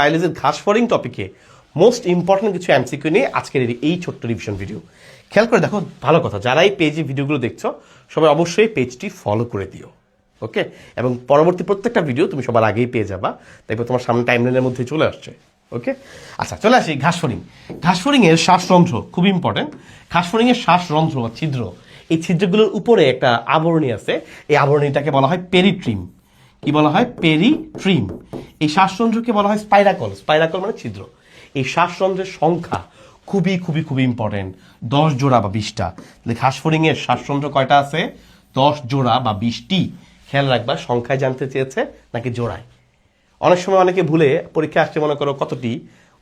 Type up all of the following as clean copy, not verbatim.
বায়োলজির ঘাস ফড়িং টপিকে মোস্ট ইম্পর্টেন্ট কিছু এমসিকিউ নিয়ে আজকের এই ছোট্ট রিভিশন ভিডিও। খেয়াল করে দেখো, ভালো কথা, যারা এই পেজে ভিডিওগুলো দেখছো সবাই অবশ্যই পেজটি ফলো করে দিও, ওকে? এবং পরবর্তী প্রত্যেকটা ভিডিও তুমি সবার আগেই পেয়ে যাবা, দেখবে তোমার সামনে টাইমলাইনের মধ্যে চলে আসছে, ওকে? আচ্ছা, চলে আসি ঘাস ফড়িং। ঘাস ফড়িংয়ের শ্বাসরন্ধ্র খুব ইম্পর্টেন্ট। ঘাস ফড়িংয়ের শ্বাসরন্ধ্র বা ছিদ্র, এই ছিদ্রগুলোর উপরে একটা আবরণী আছে, এই আবরণীটাকে বলা হয় পেরিট্রিম। কি বলা হয়? পেরিট্রিম। এই শ্বাসরন্ধ্রকে বলা হয় স্পাইরাকল। স্পাইরাকল মানে ছিদ্র। এই শ্বাসরন্ধ্রের সংখ্যা খুবই খুবই খুবই ইম্পর্টেন্ট, 10 জোড়া বা 20টা। ঘাস ফড়িংয়ের শ্বাসরন্ধ্র কয়টা আছে? 10 জোড়া বা 20টি। খেয়াল রাখবা, সংখ্যায় জানতে চেয়েছে নাকি জোড়ায়। অনেক সময় অনেকে ভুলে পরীক্ষা আসছে, মনে করো কতটি,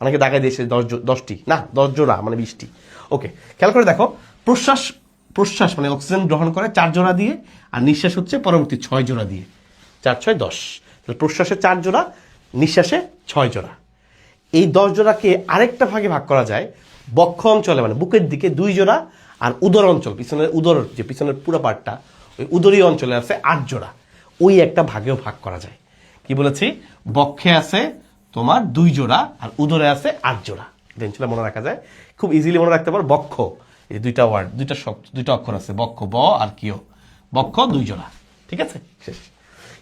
অনেকে দাগাই দিয়েছে 10টি, না 10 জোড়া মানে 20টি। ওকে, খেয়াল করে দেখো, প্রশ্বাস মানে অক্সিজেন গ্রহণ করে 4 জোড়া দিয়ে, আর নিঃশ্বাস হচ্ছে পরবর্তী 6 জোড়া দিয়ে। 4 6 10। তাহলে প্রশ্বাসে 4 জোড়া, নিঃশ্বাসে 6 জোড়া। এই 10 জোড়াকে আরেকটা ভাগে ভাগ করা যায়। বক্ষ অঞ্চলে মানে বুকের দিকে 2 জোড়া, আর উদর অঞ্চল, পিছনের উদর, যে পিছনের পুরো পার্টটা, ওই উদরীয় অঞ্চলে আছে 8 জোড়া। ওই একটা ভাগেও ভাগ করা যায়। কি বলেছি? বক্ষে আছে তোমার 2 জোড়া, আর উদরে আছে 8 জোড়া। টেনশন মনে রাখা যায়, খুব ইজিলি মনে রাখতে পারো। বক্ষ, এই দুইটা ওয়ার্ড, দুইটা অক্ষর আছে, বক্ষ, ব আর কিও। বক্ষ 2 জোড়া, ঠিক আছে? শেষ।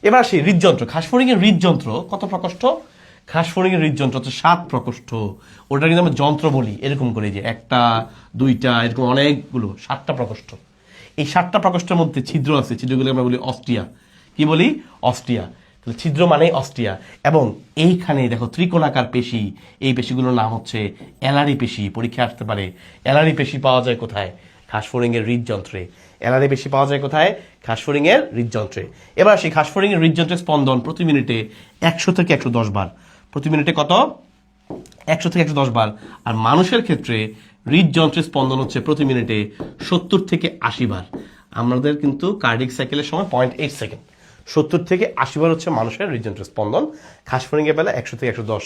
এবার আসি হৃদযন্ত্র। ঘাস ফড়িংয়ের হৃদযন্ত্র কত প্রকোষ্ঠ? ঘাস ফড়িংয়ের হৃদযন্ত্র হচ্ছে 7 প্রকোষ্ঠ। ওটা কিন্তু আমরা যন্ত্র বলি, এরকম করে, যে 1টা 2টা এরকম অনেকগুলো, 7টা প্রকোষ্ঠ। এই 7টা প্রকোষ্ঠের মধ্যে ছিদ্র আছে, ছিদ্রগুলো আমরা বলি অস্টিয়া। কি বলি? অস্টিয়া। তাহলে ছিদ্র মানে অস্টিয়া। এবং এইখানে দেখো ত্রিকোণাকার পেশি, এই পেশিগুলোর নাম হচ্ছে অ্যালারি পেশি। পরীক্ষা আসতে পারে। অ্যালারি পেশি পাওয়া যায় কোথায়? ঘাস ফড়িংয়ের হৃদযন্ত্রে। অ্যালারি পেশি পাওয়া যায় কোথায়? ঘাস ফড়িংয়ের হৃদযন্ত্রে। এবার আসি ঘাস ফড়িংয়ের হৃদযন্ত্রের স্পন্দন প্রতি মিনিটে 100 থেকে 110 বার। প্রতি মিনিটে কত? 100 থেকে 110 বার। আর মানুষের ক্ষেত্রে হৃদযন্ত্রের স্পন্দন হচ্ছে প্রতি মিনিটে 70 থেকে 80 বার। আমাদের কিন্তু কার্ডিক সাইকেলের সময় 0.8 সেকেন্ড। 70 থেকে 80 বার হচ্ছে মানুষের হৃদযন্ত্রের স্পন্দন। ঘাস ফড়িংয়ের বেলা 100 থেকে 110।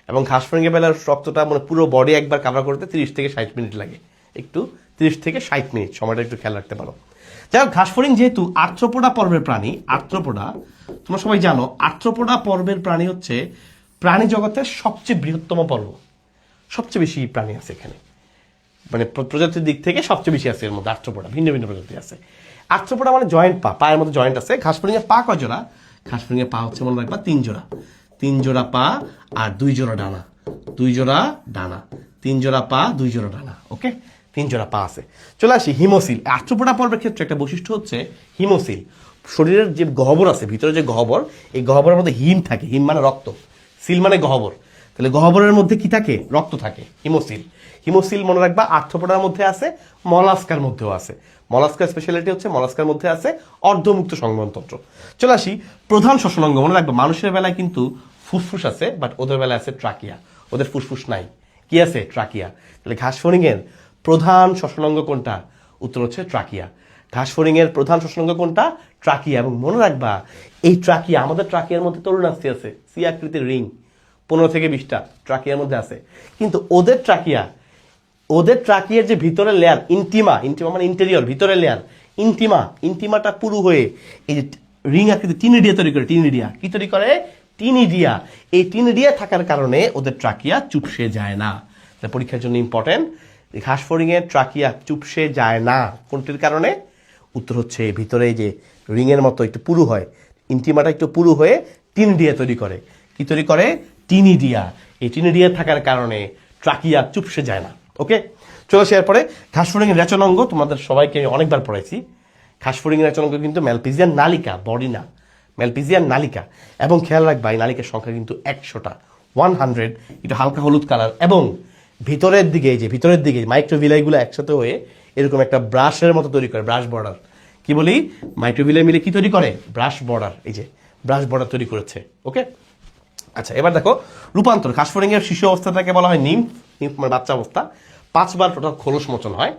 এবং ঘাস ফড়িংয়ের বেলার রক্তটা মানে পুরো বডি একবার কাভার করতে 30 থেকে 60 মিনিট লাগে। একটু 30 থেকে 60 মিনিট, সময়টা একটু খেয়াল রাখতে পারো। যাই হোক, ঘাস ফড়িং যেহেতু আর্থ্রোপোডা পর্বের প্রাণী, আর্থ্রোপোডা তোমরা সবাই জানো, আর্থ্রোপোডা পর্বের প্রাণী হচ্ছে প্রাণী জগতের সবচেয়ে বৃহত্তম পর্ব। সবচেয়ে বেশি প্রাণী আছে এখানে, মানে প্রজাতির দিক থেকে সবচেয়ে বেশি আছে এর মধ্যে। আর্থ্রোপোডা ভিন্ন ভিন্ন প্রজাতি আছে। আর্থ্রোপোডা মানে জয়েন্ট পা, পায়ের মধ্যে জয়েন্ট আছে। ঘাস ফড়িংয়ের পা কয় জোড়া? ঘাস ফড়িংয়ের পা হচ্ছে মনে রাখবা 3 জোড়া। 3 জোড়া পা আর 2 জোড়া ডানা। 2 জোড়া ডানা, 3 জোড়া পা, 2 জোড়া ডানা, ওকে? 3 জোড়া পা আছে। চলে আসি হিমোসিল। আর্থ্রোপোডা পর্বের ক্ষেত্রে একটা বৈশিষ্ট্য হচ্ছে হিমোসিল। শরীরের যে গহ্বর আছে, ভিতরে যে গহ্বর, এই গহ্বরের মধ্যে হিম থাকে। হিম মানে রক্ত, সিল মানে গহ্বর। তাহলে গহ্বরের মধ্যে কি থাকে? রক্ত থাকে, হিমোসিল। হিমোসিল মনে রাখবা আর্থ্রোপোডার মধ্যে আছে, মলাস্কার মধ্যেও আছে। মলাস্কার স্পেশালিটি হচ্ছে মলাস্কার মধ্যে আছে অর্ধমুক্ত সংবহনতন্ত্র। চলে আসি প্রধান শ্বসনাঙ্গ। মনে রাখবা মানুষের বেলায় কিন্তু ফুসফুস আছে, বাট ওদের বেলায় আছে ট্রাকিয়া। ওদের ফুসফুস নাই, কি আছে? ট্রাকিয়া। তাহলে ঘাস ফড়িংয়ের প্রধান শ্বসনাঙ্গ কোনটা? উত্তর হচ্ছে ট্রাকিয়া। ঘাস ফড়িংয়ের প্রধান শ্বসনাঙ্গ কোনটা? ট্রাকিয়া। এবং মনে রাখবা এই ট্রাকিয়া, আমাদের ট্রাকিয়ার মধ্যে তরুণাস্থি আছে, সি আকৃতির রিং, 15 থেকে 20টা ট্রাকিয়ার মধ্যে আছে। কিন্তু ওদের ট্রাকিয়ার যে ভিতরের লেয়ার, ইন্টিমা মানে ইন্টেরিয়র, ভিতরের লেয়ার, ইন্টিমাটা পুরো হয়ে এই যে রিং আকৃতি টিনিডিয়া তৈরি করে। টিনিডিয়া কি তৈরি করে? টিনিডিয়া। এই টিনিডিয়া থাকার কারণে ওদের ট্রাকিয়া চুপসে যায় না। পরীক্ষার জন্য ইম্পর্টেন্ট, ঘাস ফড়িংয়ের ট্রাকিয়া চুপসে যায় না কোনটির কারণে? উত্তর হচ্ছে ভিতরে যে রিংয়ের মতো একটু পুরু হয়, ইন্টিমাটা একটু পুরু হয়ে টিনিডিয়া তৈরি করে। কি তৈরি করে? টিনিডিয়া। এই টিনিডিয়া থাকার কারণে ট্রাকিয়া চুপসে যায় না, ওকে? চলে আসে এরপরে ঘাস ফড়িংয়ের রেচনাঙ্গ। তোমাদের সবাইকে আমি অনেকবার পড়াইছি। ঘাস ফড়িংয়ের রেচনাঙ্গ কিন্তু ম্যালপিজিয়ান নালিকা, বডি না, ম্যালপিজিয়ান নালিকা। এবং খেয়াল রাখবা এই নালিকার সংখ্যা কিন্তু 100টা, 100। এটা হালকা হলুদ কালার। এবং ভিতরের দিকে মাইক্রোভিলাইগুলো একসাথে হয়ে এরকম একটা ব্রাশের মতো তৈরি করে, ব্রাশ বর্ডার। কি বলি? মাইক্রোভিলাই মিলে কি তৈরি করে? Brush border. এই যে ব্রাশ বর্ডার তৈরি করেছে, ওকে? আচ্ছা, এবার দেখো রূপান্তর। ঘাস ফড়িংয়ের শিশু অবস্থাটাকে বলা হয় নিম্ফ মানে বাচ্চা অবস্থা। 5 বার টোটাল খোলস মোচন হয়।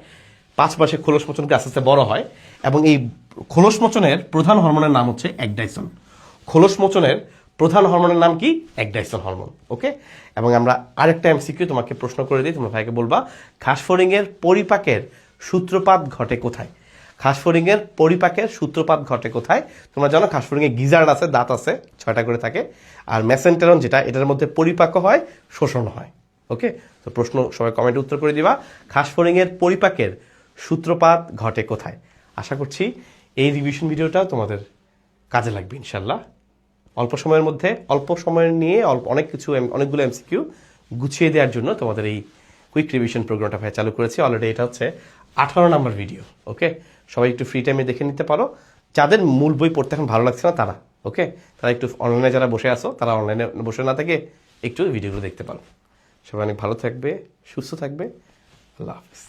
5 বার সে খোলস মোচন করে আস্তে আস্তে বড় হয়। এবং এই খোলস মোচনের প্রধান হরমোনের নাম হচ্ছে একডাইসন। খোলস মোচনের প্রধান হরমোনের নাম কি? একডাইসন হরমোন, ওকে? এবং আমরা আরেকটা এমসিকিউ তোমাকে প্রশ্ন করে দিই, তোমরা ভাইকে বলবা ঘাস ফড়িংয়ের পরিপাকের সূত্রপাত ঘটে কোথায়? ঘাসফড়িংয়ের পরিপাকের সূত্রপাত ঘটে কোথায়? তোমরা জানো ঘাসফড়িংয়ে গিজার্ড আছে, দাঁত আছে, 6টা করে থাকে। আর মেসেন্টেরন যেটা, এটার মধ্যে পরিপাকও হয়, শোষণ হয়। ওকে, তো প্রশ্ন সবাই কমেন্টে উত্তর করে দিবা। ঘাসফড়িংয়ের পরিপাকের সূত্রপাত ঘটে কোথায়? আশা করছি এই রিভিশন ভিডিওটা তোমাদের কাজে লাগবে ইনশাল্লাহ। অল্প সময়ের মধ্যে, অল্প সময় নিয়ে অনেকগুলো এমসিকিউ গুছিয়ে দেওয়ার জন্য তোমাদের এই কুইক রিভিশন প্রোগ্রামটা ভাই চালু করেছি। অলরেডি এটা হচ্ছে 18 নম্বর ভিডিও। ওকে, সবাই একটু ফ্রি টাইমে দেখে নিতে পারো। যাদের মূল বই পড়তে এখন ভালো লাগছে না তারা, ওকে, তারা একটু অনলাইনে যারা বসে আসো, তারা অনলাইনে বসে না থেকে একটু ভিডিওগুলো দেখতে পারো। সবাই অনেক ভালো থাকবে, সুস্থ থাকবে। আল্লাহ হাফিজ।